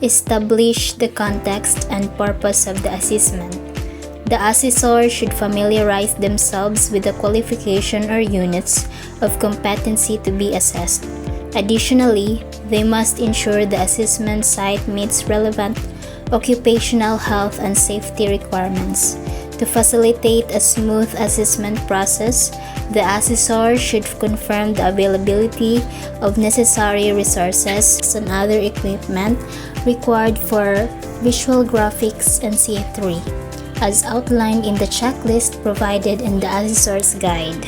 Establish the context and purpose of the assessment. The assessor should familiarize themselves with the qualification or units of competency to be assessed. Additionally, they must ensure the assessment site meets relevant occupational health and safety requirements. To facilitate a smooth assessment process, the assessor should confirm the availability of necessary resources and other equipment required for visual graphics and C3, as outlined in the checklist provided in the assessor's guide.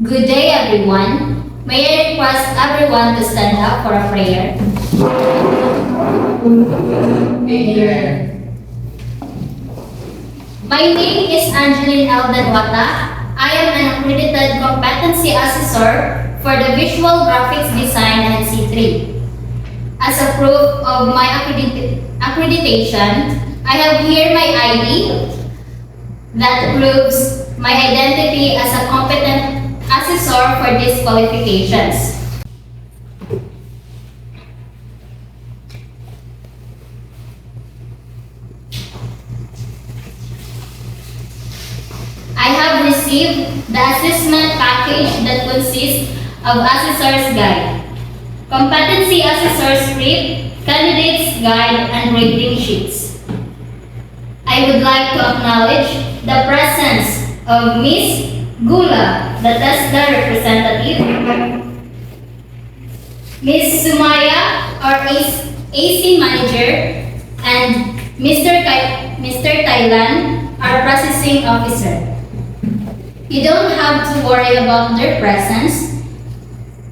Good day, everyone. May I request everyone to stand up for a prayer? My name is Angeline Elden Wata. I am an accredited competency assessor for the visual graphics design and C3. As a proof of my accreditation, I have here my ID that proves my identity as a competent assessor for these qualifications. I have received the assessment package that consists of assessor's guide, competency assessor script, candidate's guide, and rating sheets. I would like to acknowledge the presence of Ms. Gula, the TESDA representative, Ms. Sumaya, our AC manager, and Mr. Thailand, our processing officer. You don't have to worry about their presence.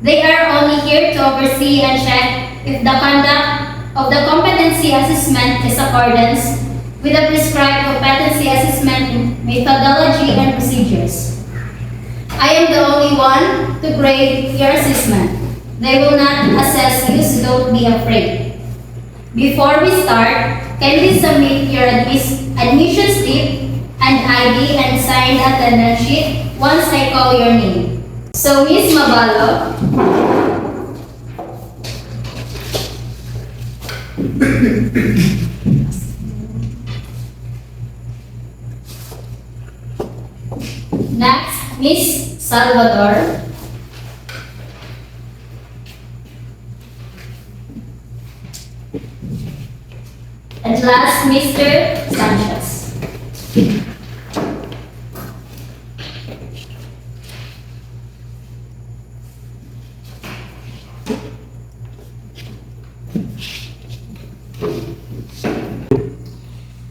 They are only here to oversee and check if the conduct of the competency assessment is accordance with the prescribed competency assessment methodology and procedures. I am the only one to grade your assessment. They will not assess you, so don't be afraid. Before we start, kindly submit your admission slip and ID and sign the attendance sheet once I call your name. So, Ms. Mabalo, next, Ms. Salvador, and last, Mr. Sanchez.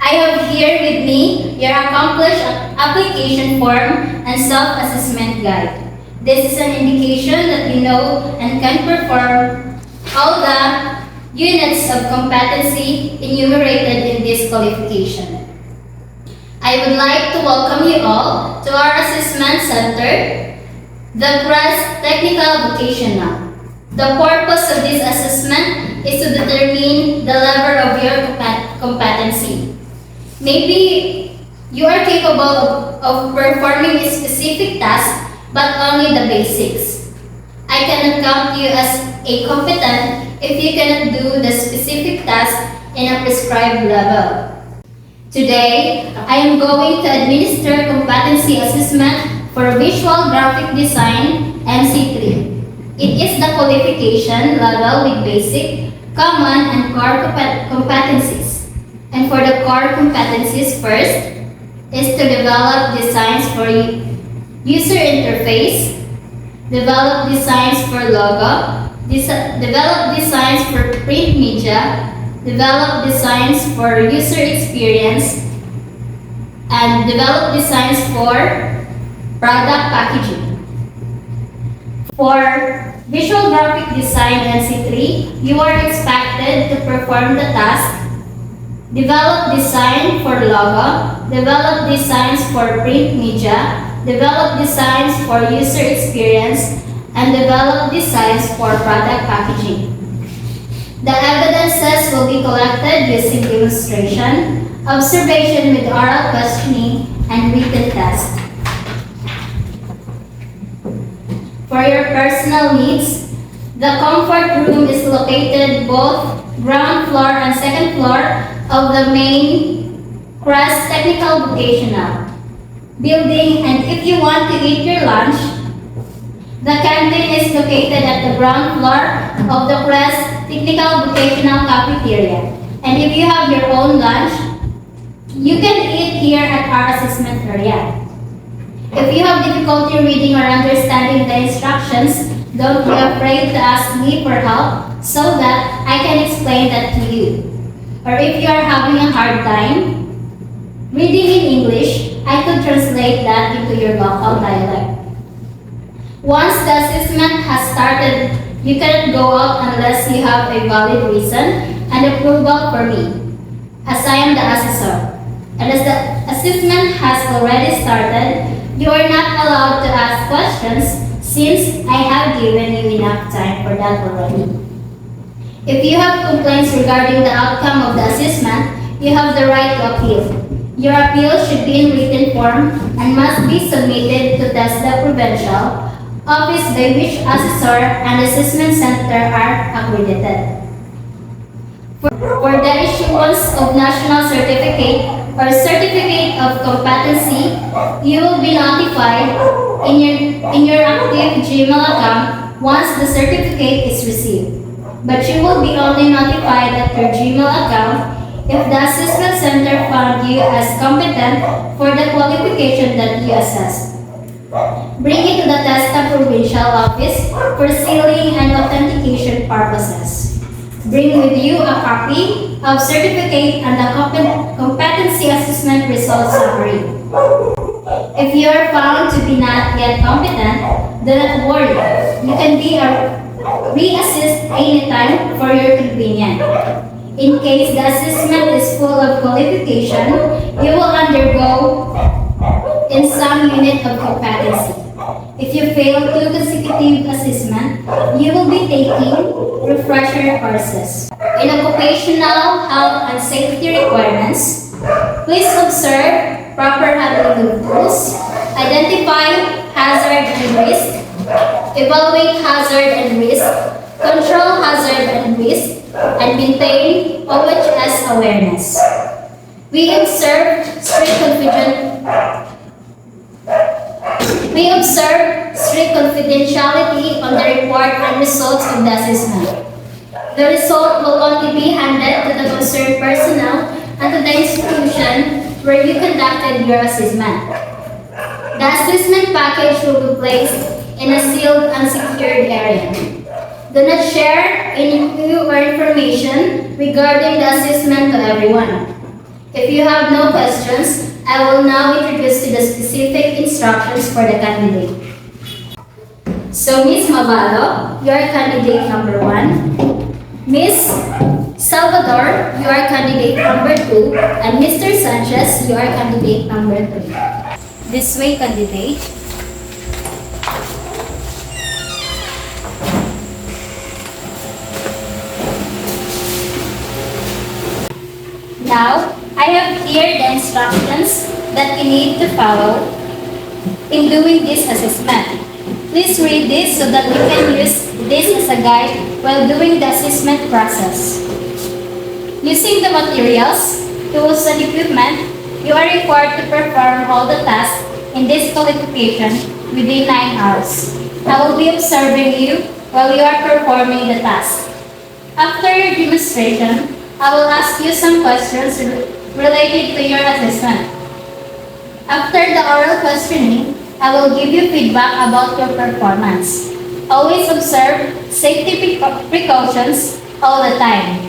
I have here with me your accomplished application form and self-assessment guide. This is an indication that you know and can perform all the units of competency enumerated in this qualification. I would like to welcome you all to our assessment center, the Crest Technical Vocational. The purpose of this assessment is to determine the level of your competency. Maybe you are capable of performing a specific task, but only the basics. I cannot count you as a competent if you cannot do the specific task in a prescribed level. Today, I am going to administer competency assessment for visual graphic design MC3. It is the qualification level with basic, common, and core competencies. And for the core competencies, first is to develop designs for user interface, develop designs for logo, develop designs for print media, develop designs for user experience, and develop designs for product packaging. For visual graphic design NC3, you are expected to perform the task: develop design for logo, develop designs for print media, develop designs for user experience, and develop designs for product packaging. The evidences will be collected using demonstration, observation with oral questioning, and written test. For your personal needs, The comfort room is located both ground floor and second floor of the main Crest Technical Vocational building, and if you want to eat your lunch, the canteen is located at the ground floor of the Crest Technical Vocational Cafeteria. And if you have your own lunch, you can eat here at our assessment area. If you have difficulty reading or understanding the instructions, don't be afraid to ask me for help so that I can explain that to you. Or if you are having a hard time reading in English, I could translate that into your local dialect. Once the assessment has started, you cannot go out unless you have a valid reason and approval for me, as I am the assessor. And as the assessment has already started, you are not allowed to ask questions since I have given you enough time for that already. If you have complaints regarding the outcome of the assessment, you have the right to appeal. Your appeal should be in written form and must be submitted to TESDA Provincial Office by which assessor and assessment center are accredited. For the issuance of national certificate or certificate of competency, you will be notified in your active Gmail account once the certificate is received. But you will be only notified at your Gmail account if the assessment center found you as competent for the qualification that you assessed. Bring it to the TESDA Provincial Office for sealing and authentication purposes. Bring with you a copy of certificate and the competency assessment results summary. If you are found to be not yet competent, do not worry. You can be reassessed anytime for your convenience. In case the assessment is full of qualification, you will undergo in some unit of competency. If you fail 2 consecutive assessment, you will be taking refresher courses. In occupational health and safety requirements, please observe proper handling of tools, identify hazard and risk, evaluate hazard and risk, control hazard and risk, and maintain OHS awareness. We observe strict confidentiality on the report and results of the assessment. The result will only be handed to the concerned personnel and to the institution where you conducted your assessment. The assessment package will be placed in a sealed and secured area. Do not share any clue or information regarding the assessment to everyone. If you have no questions, I will now introduce to the specific instructions for the candidate. So, Ms. Mavalo, you are candidate number 1. Ms. Salvador, you are candidate number 2. And Mr. Sanchez, you are candidate number 3. This way, candidate. Now, I have here the instructions that you need to follow in doing this assessment. Please read this so that you can use this as a guide while doing the assessment process. Using the materials, tools, and equipment, you are required to perform all the tasks in this qualification within 9 hours. I will be observing you while you are performing the task. After your demonstration, I will ask you some questions related to your assessment. After the oral questioning, I will give you feedback about your performance. Always observe safety precautions all the time.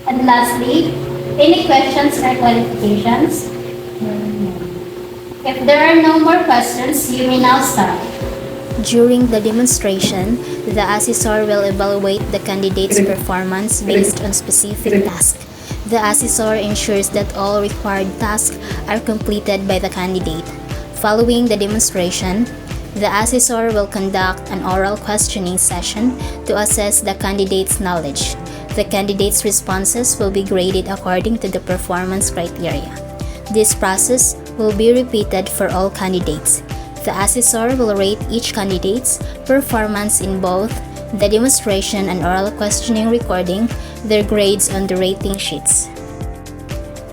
And lastly, any questions or clarifications? If there are no more questions, you may now start. During the demonstration, the assessor will evaluate the candidate's performance based on specific tasks. The assessor ensures that all required tasks are completed by the candidate. Following the demonstration, the assessor will conduct an oral questioning session to assess the candidate's knowledge. The candidate's responses will be graded according to the performance criteria. This process will be repeated for all candidates. The assessor will rate each candidate's performance in both the demonstration and oral questioning recording, their grades on the rating sheets.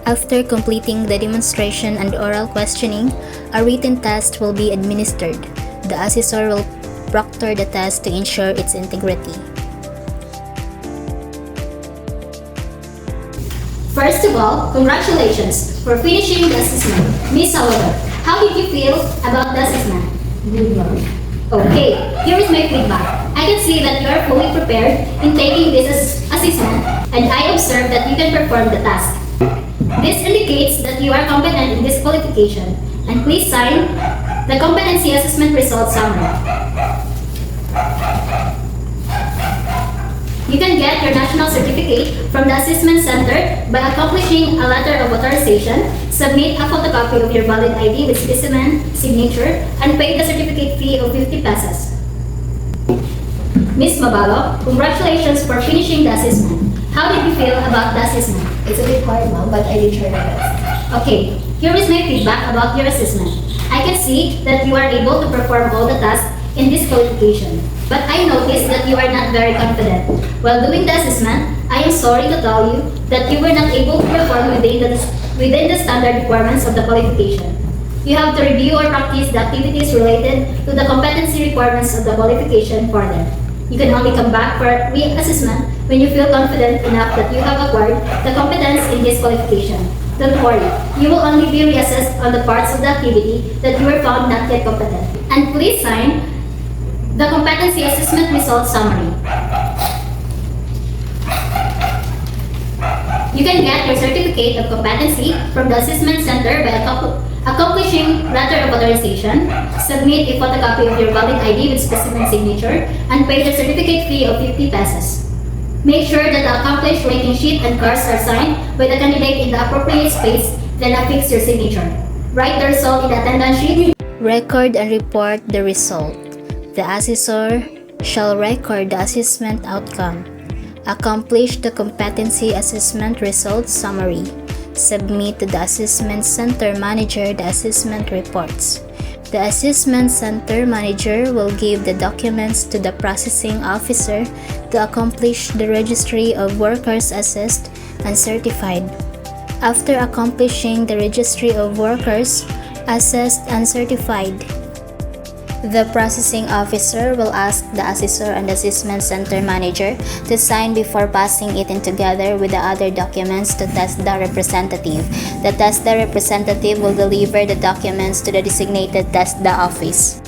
After completing the demonstration and oral questioning, a written test will be administered. The assessor will proctor the test to ensure its integrity. First of all, congratulations for finishing the assessment. Miss Salvador, how did you feel about the assessment? Good one. Okay, here is my feedback. I can see that you are fully prepared in taking this assessment, and I observe that you can perform the task. This indicates that you are competent in this qualification, and please sign the competency assessment results summary. You can get your national certificate from the assessment center by accomplishing a letter of authorization, submit a photocopy of your valid ID with specimen signature, and pay the certificate fee of 50 pesos. Ms. Mabalo, congratulations for finishing the assessment. How did you feel about the assessment? It's a bit hard, ma'am, but I did try my best. Okay, here is my feedback about your assessment. I can see that you are able to perform all the tasks in this qualification. But I noticed that you are not very confident. While doing the assessment, I am sorry to tell you that you were not able to perform within the standard requirements of the qualification. You have to review or practice the activities related to the competency requirements of the qualification further. You can only come back for re-assessment when you feel confident enough that you have acquired the competence in this qualification. Don't worry, you will only be reassessed on the parts of the activity that you were found not yet competent. And please sign the competency assessment results summary. You can get your certificate of competency from the assessment center by accomplishing letter of authorization, submit a photocopy of your valid ID with specimen signature, and pay the certificate fee of 50 pesos. Make sure that the accomplished rating sheet and cards are signed by the candidate in the appropriate space, then affix your signature. Write the result in the attendance sheet. Record and report the result. The assessor shall record the assessment outcome. Accomplish the competency assessment results summary. Submit to the assessment center manager the assessment reports. The assessment center manager will give the documents to the processing officer to accomplish the registry of workers assessed and certified. After accomplishing the registry of workers assessed and certified, the processing officer will ask the assessor and the assessment center manager to sign before passing it in together with the other documents to TESDA representative. The TESDA representative will deliver the documents to the designated TESDA office.